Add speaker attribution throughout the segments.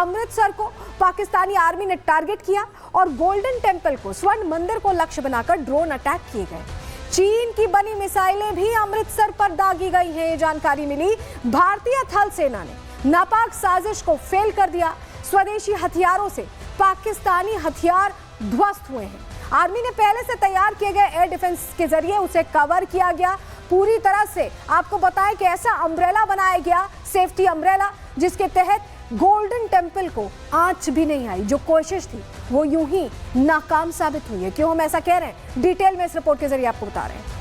Speaker 1: अमृतसर को पाकिस्तानी आर्मी ने टारगेट किया और गोल्डन टेंपल को, स्वर्ण मंदिर को लक्ष्य बनाकर ड्रोन अटैक किए गए। चीन की बनी मिसाइलें भी अमृतसर पर दागी गई हैं। ये जानकारी मिली। भारतीय थल सेना ने नापाक साजिश को फेल कर दिया। स्वदेशी हथियारों से पाकिस्तानी हथियार ध्वस्त हुए हैं। आर्मी ने पहले से तैयार किए गए एयर डिफेंस के जरिए उसे कवर किया गया पूरी तरह से। आपको बताएं कि ऐसा अम्ब्रेला बनाया गया, सेफ्टी अम्ब्रेला, जिसके तहत गोल्डन टेंपल को आंच भी नहीं आई। जो कोशिश थी वो यूं ही नाकाम साबित हुई है। क्यों हम ऐसा कह रहे हैं, डिटेल में इस रिपोर्ट के जरिए आपको बता रहे हैं।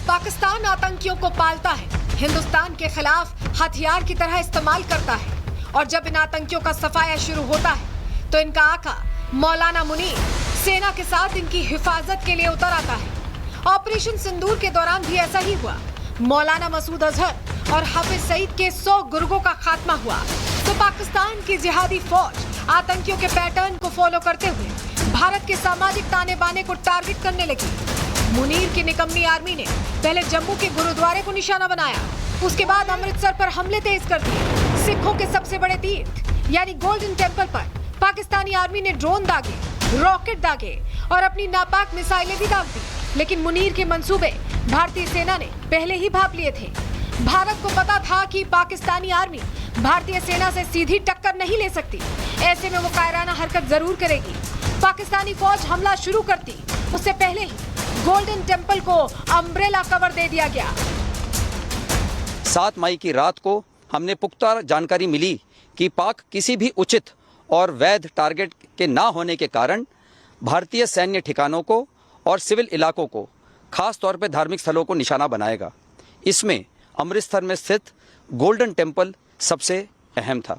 Speaker 1: पाकिस्तान आतंकियों को पालता है, हिंदुस्तान के खिलाफ हथियार की तरह इस्तेमाल करता है, और जब इन आतंकियों का सफाया शुरू होता है तो इनका आका मौलाना मुनीर सेना के साथ इनकी हिफाजत के लिए उतर आता है। ऑपरेशन सिंदूर के दौरान भी ऐसा ही हुआ। मौलाना मसूद अजहर और हाफिज सईद के 100 गुर्गों का खात्मा हुआ तो पाकिस्तान की जिहादी फौज आतंकियों के पैटर्न को फॉलो करते हुए भारत के सामाजिक ताने बाने को टारगेट करने लगी। मुनीर की निकम्मी आर्मी ने पहले जम्मू के गुरुद्वारे को निशाना बनाया, उसके बाद अमृतसर पर हमले तेज कर दिए। सिखों के सबसे बड़े तीर्थ यानी गोल्डन टेंपल पर पाकिस्तानी आर्मी ने ड्रोन दागे, रॉकेट दागे और अपनी नापाक मिसाइलें भी दाग दी। लेकिन मुनीर के मंसूबे भारतीय सेना ने पहले ही भांप लिए थे। भारत को पता था कि पाकिस्तानी आर्मी भारतीय सेना से सीधी टक्कर नहीं ले सकती, ऐसे में वो कायराना हरकत जरूर करेगी। पाकिस्तानी फौज हमला शुरू करती उससे पहले ही गोल्डन टेंपल को अम्ब्रेला कवर दे दिया गया।
Speaker 2: 7 मई की रात को हमने पुख्ता जानकारी मिली कि पाक किसी भी उचित और वैध टारगेट के ना होने के कारण भारतीय सैन्य ठिकानों को और सिविल इलाकों को, खास तौर पर धार्मिक स्थलों को निशाना बनाएगा। इसमें अमृतसर में स्थित गोल्डन टेंपल सबसे अहम था।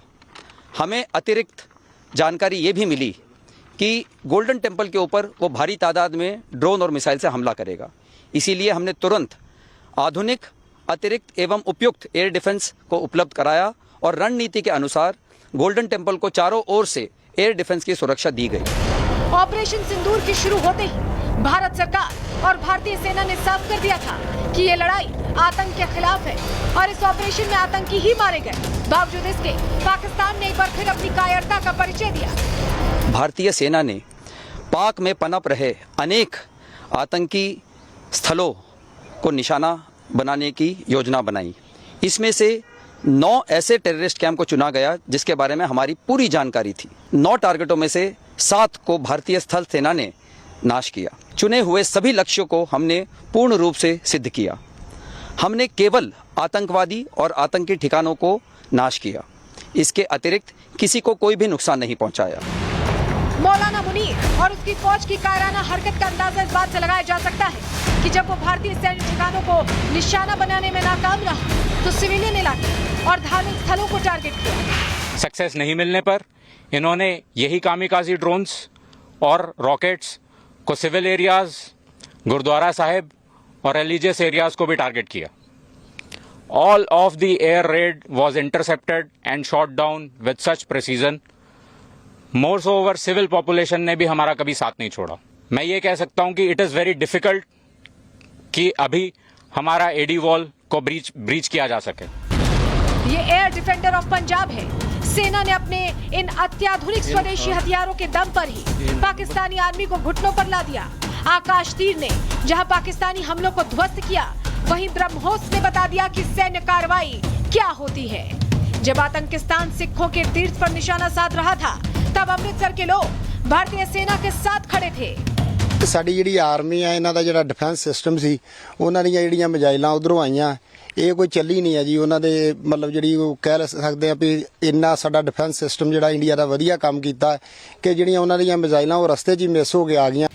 Speaker 2: हमें अतिरिक्त जानकारी ये भी मिली कि गोल्डन टेंपल के ऊपर वो भारी तादाद में ड्रोन और मिसाइल से हमला करेगा। इसीलिए हमने तुरंत आधुनिक, अतिरिक्त एवं उपयुक्त एयर डिफेंस को उपलब्ध कराया और रणनीति के अनुसार गोल्डन टेंपल को चारों ओर से एयर डिफेंस की सुरक्षा दी गई।
Speaker 1: ऑपरेशन सिंदूर के शुरू होते ही भारत सरकार और भारतीय सेना ने साफ कर दिया था कि ये लड़ाई आतंक के खिलाफ है और इस ऑपरेशन में आतंकी ही मारे गए। बावजूद इसके पाकिस्तान ने एक बार फिर अपनी कायरता का परिचय दिया।
Speaker 2: भारतीय सेना ने पाक में पनप रहे अनेक आतंकी स्थलों को निशाना बनाने की योजना बनाई। इसमें से 9 ऐसे टेररिस्ट कैंप को चुना गया जिसके बारे में हमारी पूरी जानकारी थी। 9 टारगेटों में से 7 को भारतीय स्थल सेना ने नाश किया। चुने हुए सभी लक्ष्यों को हमने पूर्ण रूप से सिद्ध किया। हमने केवल आतंकवादी और आतंकी ठिकानों को नाश किया, इसके अतिरिक्त किसी को कोई भी नुकसान नहीं पहुंचाया।
Speaker 1: मौलाना मुनीर और उसकी फौज की कायराना हरकत का अंदाजा इस बात से लगाया जा सकता है कि जब वो भारतीय सैन्य ठिकानों को निशाना बनाने में नाकाम रहा तो सिविलियन इलाके और धार्मिक स्थलों को टारगेट किया।
Speaker 3: सक्सेस नहीं मिलने पर इन्होंने यही कामिकाजी ड्रोन्स और रॉकेट्स को सिविल एरियाज, गुरुद्वारा साहिब और रिलीजियस एरियाज को भी टारगेट किया। All of the air raid was intercepted and shot down with such precision. More so over civil population ने भी हमारा कभी साथ नहीं छोड़ा। मैं ये कह सकता हूं कि इट इज़ वेरी डिफिकल्ट कि अभी हमारा एडी वॉल को ब्रीच किया जा सके।
Speaker 1: ये एयर डिफेंडर ऑफ पंजाब है। सेना ने अपने इन अत्याधुनिक स्वदेशी हथियारों के दम पर ही पाकिस्तानी आर्मी को घुटनों पर ला दिया। आकाश तीर ने जहां पाकिस्तानी हमलों को ध्वस्त किया, वहीं ब्रह्मोस ने बता दिया कि सैन्य कार्रवाई क्या होती है। जब आतंकिस्तान सिखों के तीर्थ पर निशाना साध रहा था, तब अमृतसर के लोग भारतीय सेना के साथ खड़े थे।
Speaker 4: ਸਾਡੀ ਜਿਹੜੀ ਆਰਮੀ ਆ, ਇਹਨਾਂ ਦਾ ਜਿਹੜਾ ਡਿਫੈਂਸ ਸਿਸਟਮ ਸੀ, ਉਹਨਾਂ ਦੀਆਂ ਜਿਹੜੀਆਂ ਮਿਜ਼ਾਈਲਾਂ ਉਧਰੋਂ ਆਈਆਂ, ਇਹ ਕੋਈ ਚੱਲੀ ਨਹੀਂ ਆ ਜੀ। ਉਹਨਾਂ ਦੇ ਮਤਲਬ ਜਿਹੜੀ ਉਹ ਕਹਿ ਸਕਦੇ ਆ ਵੀ ਇੰਨਾ ਸਾਡਾ ਡਿਫੈਂਸ ਸਿਸਟਮ ਜਿਹੜਾ ਇੰਡੀਆ ਦਾ ਵਧੀਆ ਕੰਮ ਕੀਤਾ ਕਿ ਜਿਹੜੀਆਂ ਉਹਨਾਂ ਦੀਆਂ ਮਿਜ਼ਾਈਲਾਂ ਉਹ ਰਸਤੇ 'ਚ ਹੀ ਮਿਸ ਹੋ ਕੇ ਆ ਗਈਆਂ।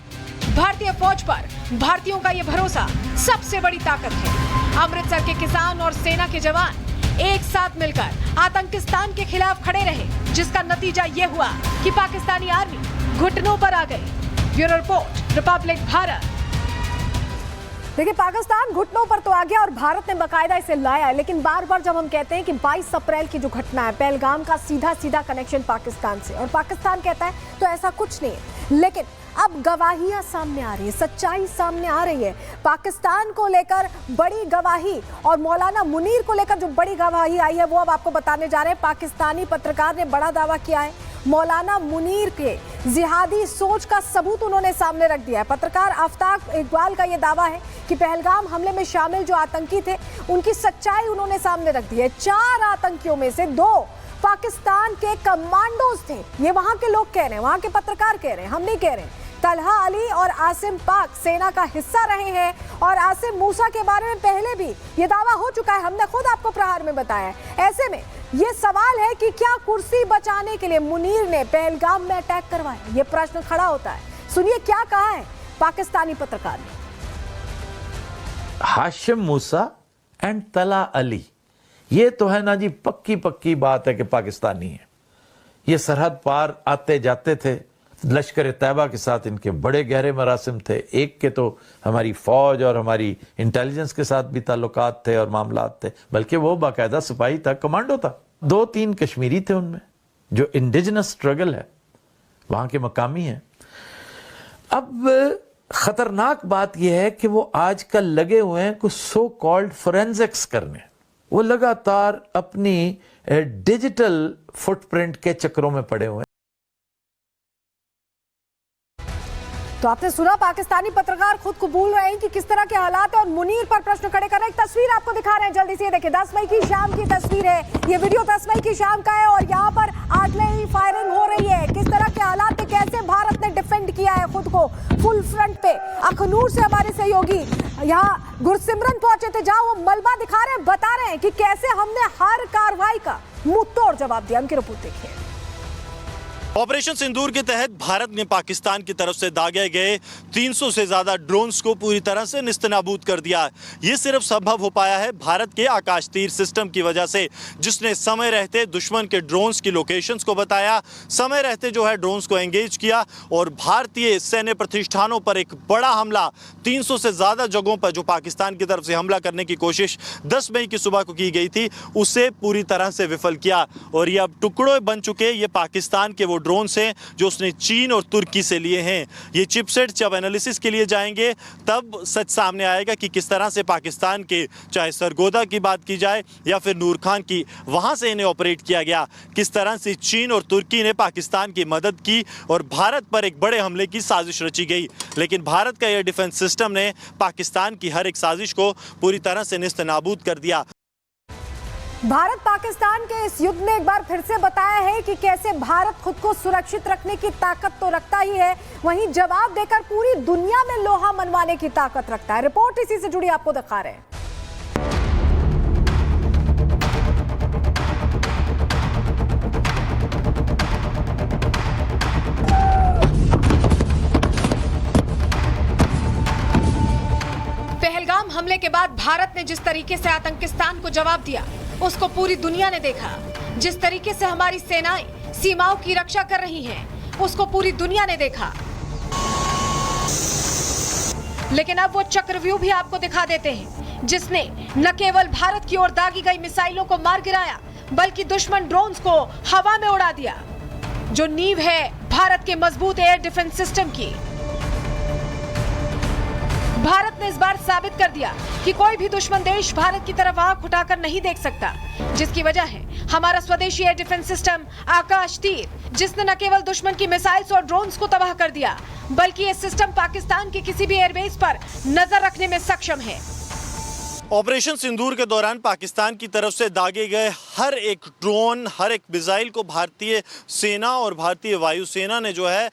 Speaker 1: भारतीय फौज पर भारतीयों का ये भरोसा सबसे बड़ी ताकत है। अमृतसर के किसान और सेना के जवान एक साथ मिलकर आतंकिस्तान के खिलाफ खड़े रहे, जिसका नतीजा ये हुआ कि पाकिस्तानी आर्मी घुटनों पर आ गई। Bureau report, Republic Bharat. देखिए, पाकिस्तान घुटनों पर तो आ गया और भारत ने बकायदा इसे लाया, लेकिन बार बार जब हम कहते हैं कि 22 अप्रैल की जो घटना है, पहलगाम का सीधा सीधा कनेक्शन पाकिस्तान से, और पाकिस्तान कहता है तो ऐसा कुछ नहीं है। लेकिन अब गवाहियां सामने आ रही है, सच्चाई सामने आ रही है। पाकिस्तान को लेकर बड़ी गवाही और मौलाना मुनीर को लेकर जो बड़ी गवाही आई है वो अब आपको बताने जा रहे हैं। पाकिस्तानी पत्रकार ने बड़ा दावा किया है। मौलाना मुनीर के जिहादी सोच का सबूत उन्होंने सामने रख दिया है। पत्रकार आफ्ताब इकबाल का यह दावा है कि पहलगाम हमले में शामिल जो आतंकी थे उनकी सच्चाई उन्होंने सामने रख दी है। 4 आतंकियों में से 2 पाकिस्तान के कमांडोज थे। ये वहां के लोग कह रहे हैं, वहां के पत्रकार कह रहे हैं, हम नहीं कह रहे। तलहा अली और आसिम पाक सेना का हिस्सा रहे हैं और आसिम मूसा के बारे में पहले भी ये दावा हो चुका है, हमने खुद आपको प्रहार में बताया है। ऐसे में ये सवाल है कि क्या कुर्सी बचाने के लिए मुनीर ने पहलगाम में अटैक करवाया? ये प्रश्न खड़ा होता है। सुनिए क्या कहा है पाकिस्तानी पत्रकार ने।
Speaker 5: हाशिम मूसा एंड तला अली, ये तो है ना जी पक्की बात है कि पाकिस्तानी है। ये सरहद पार आते जाते थे, लश्कर तैयबा के साथ इनके बड़े गहरे मरासिम थे। एक के तो हमारी फौज और हमारी इंटेलिजेंस के साथ भी ताल्लुकात थे और मामलात थे, बल्कि वो बाकायदा सिपाही था, कमांडो था। 2-3 कश्मीरी थे उनमें, जो इंडिजिनस स्ट्रगल है, वहां के मकामी हैं। अब खतरनाक बात यह है कि वो आजकल लगे हुए हैं कुछ सो कॉल्ड फोरेंसिक्स करने। वो लगातार अपनी डिजिटल फुटप्रिंट के चक्रों में पड़े हुए हैं।
Speaker 1: तो आपने सुना, पाकिस्तानी पत्रकार खुद कबूल रहे हैं कि किस तरह के हालात है और मुनीर पर प्रश्न खड़े कर रहे हैं। एक तस्वीर आपको दिखा रहे हैं जल्दी से, देखिए 10 मई की शाम की तस्वीर है। ये वीडियो 10 मई की शाम का है और यहाँ पर आर्टिलरी फायरिंग हो रही है। किस तरह के हालात है, कैसे भारत ने डिफेंड किया है खुद को फुल फ्रंट पे। अखनूर से हमारे सहयोगी यहाँ गुरसिमरन पहुंचे थे, जहाँ वो मलबा दिखा रहे हैं, बता रहे हैं कि कैसे हमने हर कार्रवाई का मुंह तोड़ जवाब दिया। उनकी रिपोर्ट देखिए।
Speaker 6: ऑपरेशन सिंदूर के तहत भारत ने पाकिस्तान की तरफ से दागे गए 300 से ज्यादा ड्रोन्स को पूरी तरह से निस्तनाबूद कर दिया। ये सिर्फ संभव हो पाया है भारत के आकाश तीर सिस्टम की वजह से, जिसने समय रहते दुश्मन के ड्रोन्स की लोकेशंस को बताया, समय रहते जो है ड्रोन्स को एंगेज किया और भारतीय सैन्य प्रतिष्ठानों पर एक बड़ा हमला 300 से ज्यादा जगहों पर जो पाकिस्तान की तरफ से हमला करने की कोशिश 10 मई की सुबह को की गई थी, उसे पूरी तरह से विफल किया। और ये अब टुकड़ों बन चुके ये पाकिस्तान के वो ड्रोन्स हैं जो उसने चीन और तुर्की से लिए हैं। ये चिपसेट जब एनालिसिस के लिए जाएंगे तब सच सामने आएगा कि किस तरह से पाकिस्तान के, चाहे सरगोदा की बात की जाए या फिर नूर खान की, वहां से इन्हें ऑपरेट किया गया। किस तरह से चीन और तुर्की ने पाकिस्तान की मदद की और भारत पर एक बड़े हमले की साजिश रची गई। लेकिन भारत का एयर डिफेंस सिस्टम ने पाकिस्तान की हर एक साजिश को पूरी तरह से निस्तनाबूद कर दिया।
Speaker 1: भारत पाकिस्तान के इस युद्ध ने एक बार फिर से बताया है कि कैसे भारत खुद को सुरक्षित रखने की ताकत तो रखता ही है, वहीं जवाब देकर पूरी दुनिया में लोहा मनवाने की ताकत रखता है। रिपोर्ट इसी से जुड़ी आपको दिखा रहे हैं। पहलगाम हमले के बाद भारत ने जिस तरीके से आतंकिस्तान को जवाब दिया उसको पूरी दुनिया ने देखा। जिस तरीके से हमारी सेनाएं सीमाओं की रक्षा कर रही हैं, उसको पूरी दुनिया ने देखा। लेकिन अब वो चक्रव्यूह भी आपको दिखा देते हैं, जिसने न केवल भारत की ओर दागी गई मिसाइलों को मार गिराया, बल्कि दुश्मन ड्रोन्स को हवा में उड़ा दिया, जो नींव है भारत के मजबूत एयर डिफेंस सिस्टम की। भारत ने इस बार साबित कर दिया कि कोई भी दुश्मन देश भारत की तरफ आंख उठाकर नहीं देख सकता, जिसकी वजह है हमारा स्वदेशी एयर डिफेंस सिस्टम आकाश तीर, जिसने न केवल दुश्मन की मिसाइल्स और ड्रोन्स को तबाह कर दिया, बल्कि ये सिस्टम पाकिस्तान के किसी भी एयरबेस पर नजर रखने में सक्षम है।
Speaker 6: ऑपरेशन सिंदूर के दौरान पाकिस्तान की तरफ से दागे गए हर एक ड्रोन, हर एक मिसाइल को भारतीय सेना और भारतीय वायुसेना ने जो है